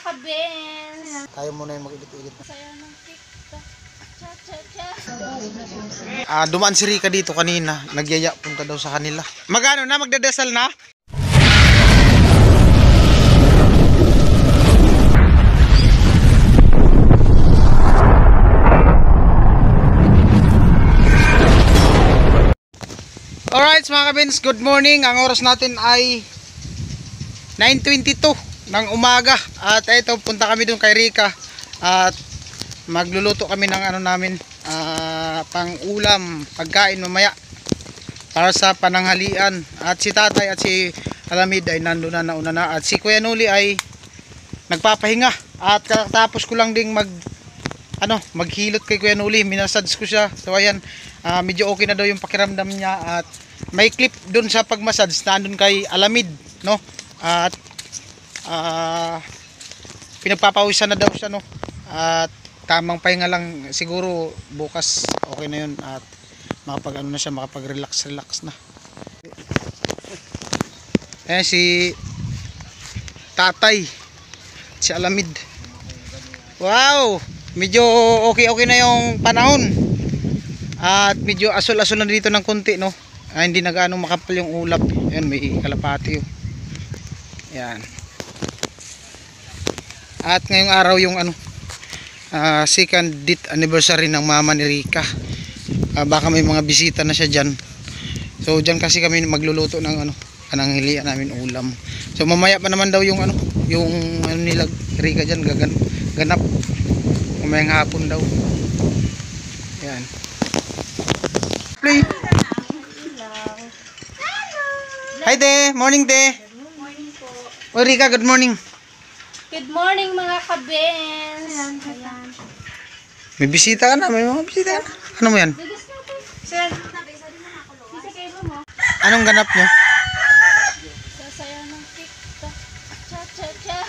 kabins. Tayo muna yung mag-edit-edit. Saya ng TikTok. Cha-cha-cha. Dumaan si Rika dito kanina. Nagyaya, punta daw sa kanila. Magano na? Magdadasal na? Alright mga kabins, good morning. Ang oras natin ay 9:22 ng umaga. At ito, punta kami dun kay Rika. At magluluto kami ng ano namin, pang ulam, pagkain mamaya para sa pananghalian. At si tatay at si Alamid ay nandun na, nauna na. At si Kuya Nuli ay nagpapahinga. At kakatapos ko lang ding maghilot kay Kuya Nuli. Minasage ko siya. So ayan, medyo okay na daw yung pakiramdam niya. At may clip dun sa pagmassage na andun kay Alamid, no? At pinagpapawisan na daw siya, no? At tamang pahinga lang, siguro bukas okay na yun at makapag na siya, makapag-relax na. Ayan si tatay, si Alamid. Wow, medyo okay na yung panahon at medyo asol-asol na dito ng konti, no? Hindi na gaano makapal yung ulap. Ayan, may kalapati, oh. Ayan. At ngayong araw yung second date anniversary ng mama ni Rika. Baka may mga bisita na siya dyan. So dyan kasi kami magluluto ng pananghilian namin ulam. So mamaya pa naman daw yung nila Rika dyan ganap. Mamayang hapon daw. Ayan. Play. Hi de, morning de. Good morning po. O Rika, good morning. Good morning mga kabins. Ayan. May bisita ka na, may mga bisita ka na. Ano mo yan? Bilis natin. Sir, bisa kayo mo. Anong ganap nyo? Sasaya ng TikTok. Cha-cha-cha.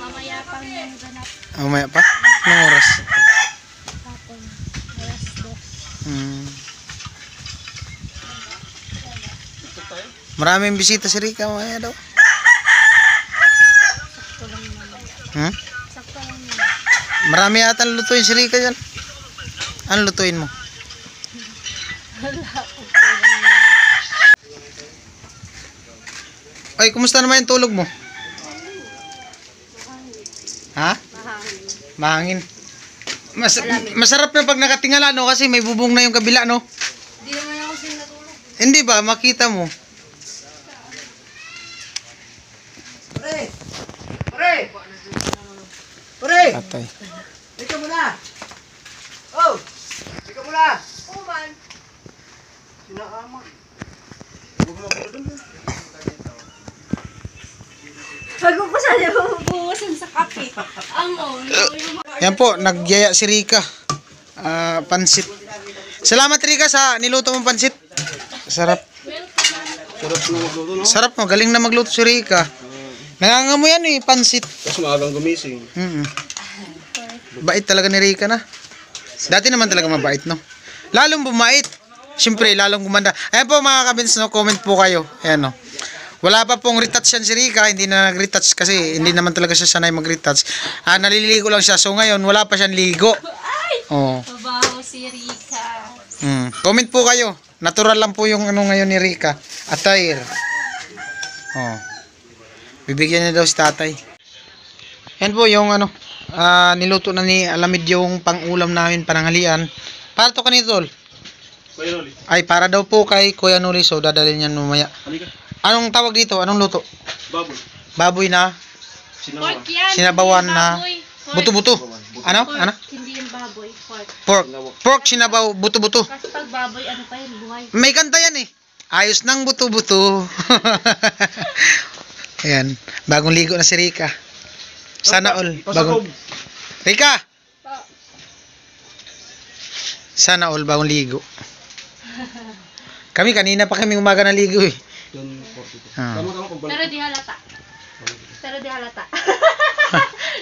Mamaya pang yung ganap. Mamaya pa? Anong oras? Hapon. Alas 2. Maraming bisita si Rika mamaya daw. Sakto lang naman. Sakto lang naman. Marami yata lutuin si Rika dyan. Ano lutuin mo? Ay, kumusta naman yung tulog mo? Ha? Mahangin. Masarap na pag nakatingala, no? Kasi may bubong na yung kabila, no? Hindi naman ako sinatulog. Hindi ba? Makita mo. Pare! Tatay. Ikaw muna! Oh! Ikaw muna! Oo man! Sinaaman. Pag ko sana mabubuwasan sa kape. Yan po, nagyaya si Rika. Pansit. Salamat Rika sa niluto mong pansit. Sarap. Sarap mo, galing na magluto si Rika. Nangangamoy yan pansit. Kasi maagang gumising. Bait talaga ni Rika na. Dati naman talaga mabait, no? Lalong bumait. Siyempre, lalong gumanda. Ayan po mga kabins, no? Comment po kayo. Ayan, no? Wala pa pong retouch yan si Rika. Hindi na nag-retouch kasi hindi naman talaga siya sanay mag-retouch. Naliligo lang siya. So ngayon, wala pa siyang ligo. Oh. Mabaho si Rika. Comment po kayo. Natural lang po yung ngayon ni Rika. Attire. Oh. Bibigyan niya daw si tatay. Yan po yung niluto na ni Alamid yung pang-ulam namin pananghalian. Para to kanito, tol? Kuya Noli. Ay, para daw po kay Kuya Noli. So, dadalhin niyan mamaya. Halika. Anong tawag dito? Anong luto? Baboy. Baboy na Pork yan. sinabawan hindi na baboy. Pork. buto-buto. Ano? Pork. Ano? Hindi yung baboy. Pork. Pork. Pork sinabaw buto-buto. Kasi pag baboy, ano pa yun? Buhay. May kanta yan eh. Ayos ng buto-buto. Ayan. Bagong ligo na si Rika. Sana all. Bagong... Rika! Sana all bagong ligo. Kami kanina pa kami umaga na ligo eh. Pero di halata.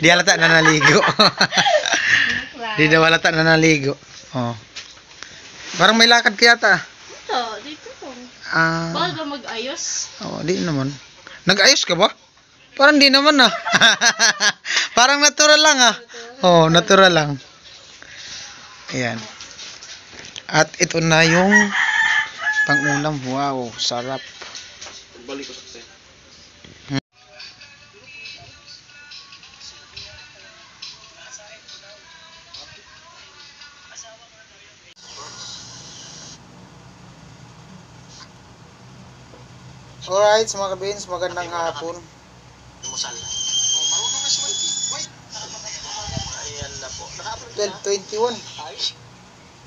Di halata na naligo. Di daw halata na naligo. Oh. Parang may lakad kaya ta. Dito po. Ah. Bawal ba mag-ayos? Oh, di naman. Nag-ayos ka ba? Parang di naman ah. Parang natural lang ah. Oh, natural lang. Ayan. At ito na yung pang-ulam. Wow, sarap. Balik ko sa kasi. Alright, mga kabins, magandang hapon. Musal. 12:21.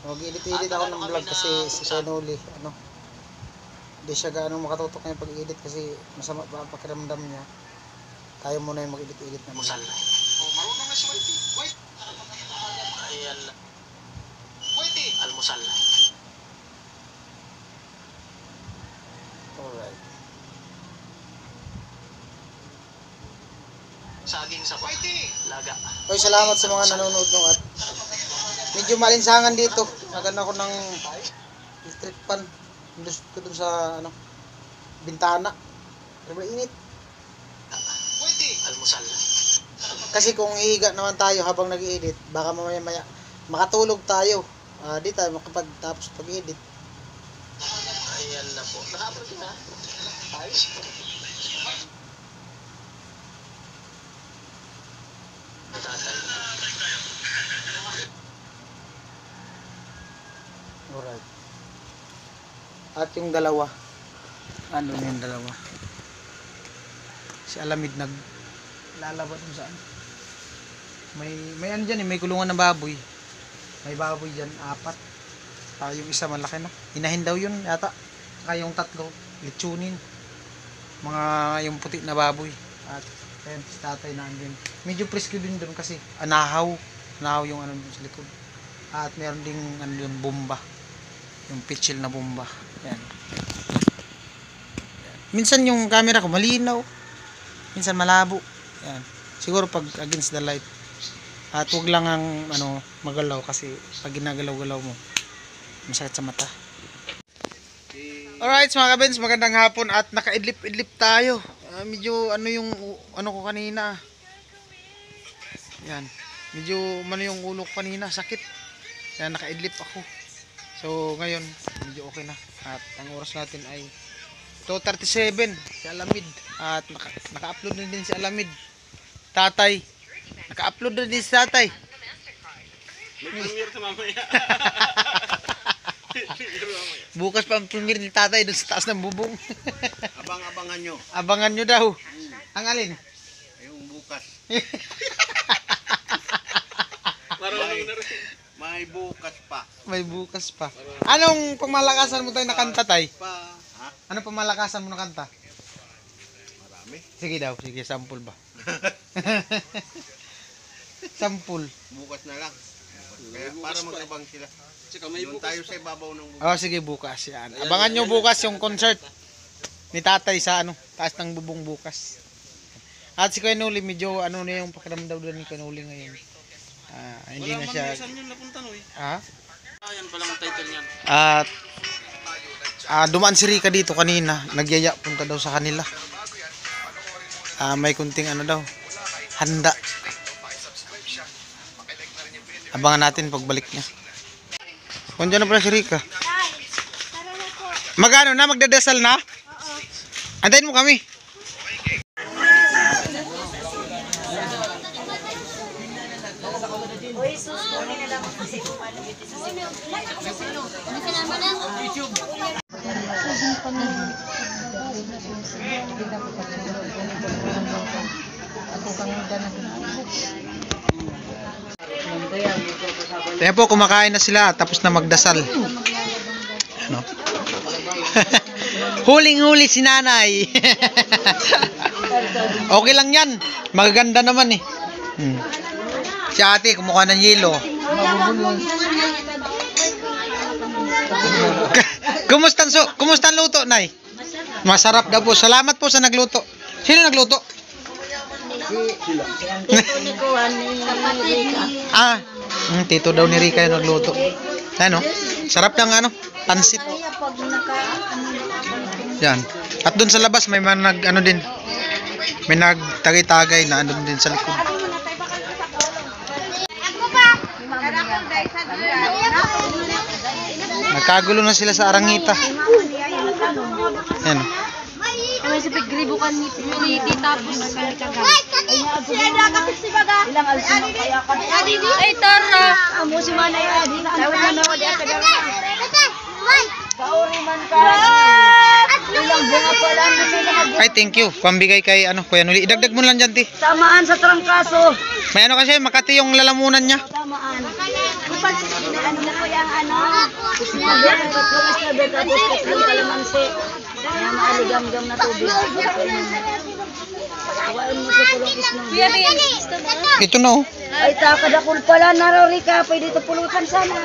Mag-edit-edit ako ng vlog kasi si Senoli, ano, hindi siya gaano makatutok ngayon pag-edit kasi masama pa ang pakiramdam niya. Tayo muna yung mag-edit-edit na Musal. Marunong na si Whitey. White. Ayan. Whitey. Almusal. Alright. Saging sa Whitey. Laga. Oy, salamat sa mga nanonood no at medyo malinsangan dito. Nagana ko ng electric fan. Indus ko dun sa ano bintana. Pero init. Whitey. Almusal. Kasi kung hihiga naman tayo habang nag-i-edit, baka mamaya-maya makatulog tayo. Di tayo makapagtapos pag-edit. Ayan na po. Naka-upload na. Ayos. Alright. At yung dalawa. Ano na yung dalawa? Si Alamid naglalaba dun saan? May ano dyan eh, may kulungan ng baboy. May baboy dyan, 4. Yung isa malaki na. Inahin daw yun yata. Saka yung tatlo, litsunin. Mga yung puti na baboy. At ayan, si tatay na andun. Medyo presko din dun kasi nahaw. Nahaw yung ano dun sa likod. At meron ding ano dun, bomba. Yung pitchil na bomba. Ayan. Minsan yung camera ko malinaw. Minsan malabo. Ayan. Siguro pag against the light. At huwag lang ang ano, magalaw kasi pag ginagalaw-galaw mo masakit sa mata. Alright mga kabens, magandang hapon at nakaidlip-idlip tayo. Medyo ano yung ano ko kanina. Yan. Medyo ano yung ulo ko kanina, sakit. Kaya nakaidlip ako. So ngayon, medyo okay na. At ang oras natin ay 2:37 si Alamid. At naka-upload na din si Alamid. Tatay. Naka-upload na din si tatay. Mag-premiere sa mamaya. Bukas pa ang premiere ni tatay doon sa taas ng bubong. Abang-abangan nyo. Abangan nyo daw. Ang alin? Yung bukas. May, May bukas pa. may bukas pa. Anong pamalakasan mo tayo na kanta tay? Ha? Anong pamalakasan mo na kanta? Marami. Sige daw, sige, sample ba? Sample. Bukas na lang. Kaya para mag-abang sila. Doon tayo sa ibabaw ng bukas. Oh, sige, bukas yan. Abangan nyo bukas yung concert ni tatay sa ano, taas ng bubong bukas. At si Kuya Noli, medyo ano na yung pakiramdam doon ni Kuya Noli ngayon. Hindi na siya. Ha? Ayan palang ang title niyan. At dumaan si Rika dito kanina, nagyaya punta daw sa kanila. May kunting ano daw, handa. Abangan natin pagbalik niya. Kung dyan na pala si Rika. Tara na po. Magano na? Magdadasal na? Oo. Antayin mo kami. Uy, sus, kunin na lang kasi kumano. Kaya po, kumakain na sila tapos na magdasal. Ano? Huling-huli si nanay. Okay lang yan. Magaganda naman eh. Si ate, kumuha ng yelo. Kumusta ang luto, nay? Masarap daw po. Salamat po sa nagluto. Sino nagluto? Tito daw ni Rika yung nagluto. Ano? Sarap ng ano? Pansit. Yan. At doon sa labas may mga nag ano din. May nagtagay-tagay na ano din sa likod. Nagkagulo na sila sa Arangita. Ayan. Kami sa pagribo kan ni tapos ay tara amo si manay adi tawag na ako di ata gara kauri man ka ilang bunga pa lang na Ay, thank you. Pambigay kay ano, Kuya Noli. Idagdag mo lang dyan, ti. tamaan sa trangkaso May ano kasi, Makati yung lalamunan niya. tamaan kapag ano na ko yung ano sinabi ang tatlong sinabi tapos tatlong kalamansi na maaligam-gam na tubig awain mo sa pulong isnong Ito na, oh. ay takadakul pala na Rika pwede ito pulutan sana